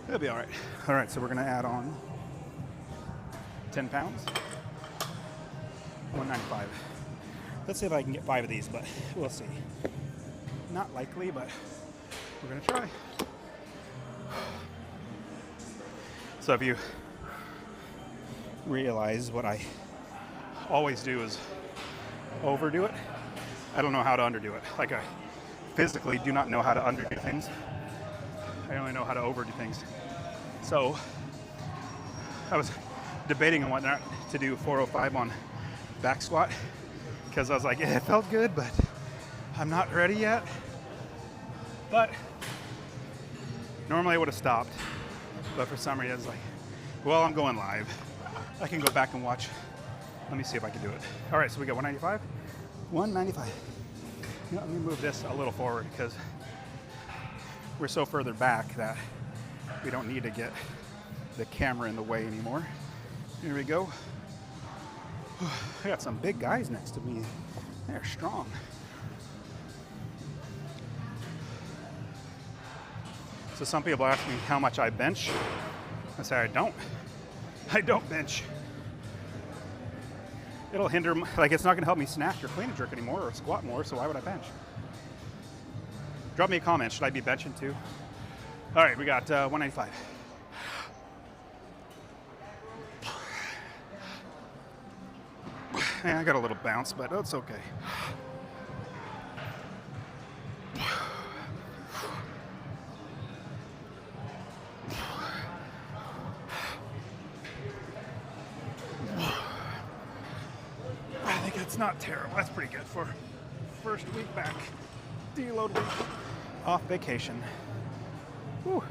It'll be all right. All right, so we're gonna add on 10 pounds, 195. Let's see if I can get 5 of these, but we'll see. Not likely, but we're gonna try. So if you realize what I always do is overdo it, I don't know how to underdo it. Like, I physically do not know how to underdo things. I only know how to overdo things. So I was debating on whether or not to do 405 on back squat, because I was like, yeah, it felt good, but I'm not ready yet. But normally I would have stopped, but for some reason I was like, well, I'm going live. I can go back and watch. Let me see if I can do it. All right, so we got 195. 195. You know, let me move this a little forward because we're so further back that we don't need to get the camera in the way anymore. Here we go. I got some big guys next to me. They're strong. So some people ask me how much I bench. I say I don't. I don't bench. It'll hinder, like, it's not gonna help me snatch or clean and jerk anymore or squat more, so why would I bench? Drop me a comment, should I be benching too? All right, we got 195. Yeah, I got a little bounce, but that's okay. It's not terrible. That's pretty good for first week back. Deload week off vacation. Whew.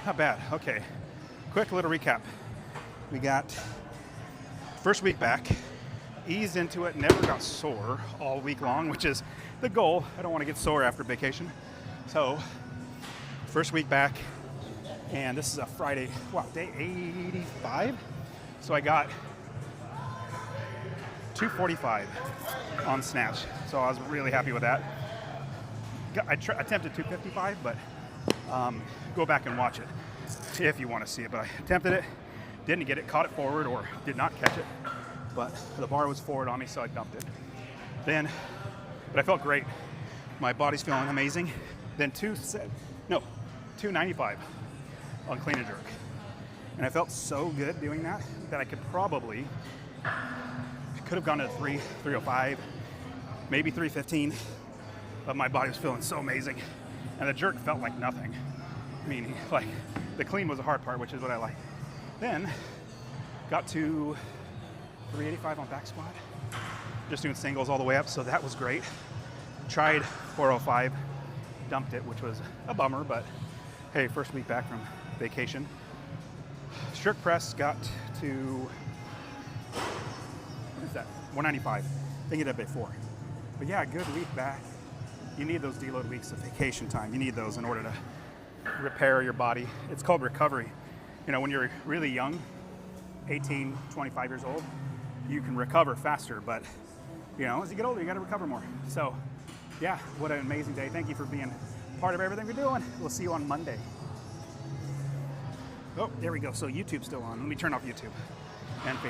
Not bad. Okay. Quick little recap. We got first week back, eased into it, never got sore all week long, which is the goal. I don't want to get sore after vacation. So, first week back, and this is a Friday, what, day 85? So I got 245 on snatch, so I was really happy with that. I attempted 255, but go back and watch it if you want to see it. But I attempted it, didn't get it, caught it forward or did not catch it, but the bar was forward on me, so I dumped it. But I felt great. My body's feeling amazing. Then 295 on clean and jerk. And I felt so good doing that I could have gone to 305, maybe 315, but my body was feeling so amazing. And the jerk felt like nothing. Meaning, like, the clean was the hard part, which is what I like. Then, got to 385 on back squat. just doing singles all the way up, so that was great. Tried 405, dumped it, which was a bummer, but hey, first week back from vacation. Strict press got to, what is that, 195. I think it had before. But yeah, good week back. You need those deload weeks of vacation time. You need those in order to repair your body. It's called recovery. You know, when you're really young, 18, 25 years old, you can recover faster, but you know, as you get older, you gotta recover more. So yeah, what an amazing day. Thank you for being part of everything we're doing. We'll see you on Monday. Oh, there we go. So YouTube's still on. Let me turn off YouTube and Facebook.